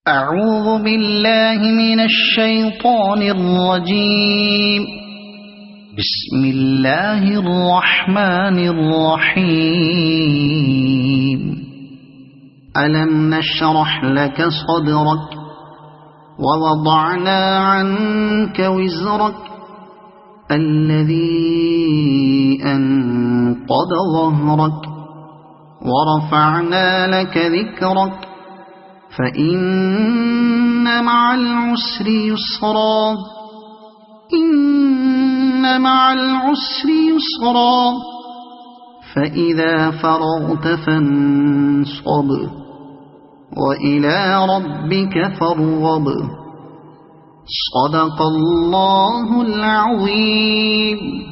أعوذ بالله من الشيطان الرجيم. بسم الله الرحمن الرحيم. ألم نشرح لك صدرك ووضعنا عنك وزرك الذي أنقض ظهرك ورفعنا لك ذكرك فإن مع العسر يسرا إن مع العسر يسرا فإذا فرغت فانصب وإلى ربك فارغب. صدق الله العظيم.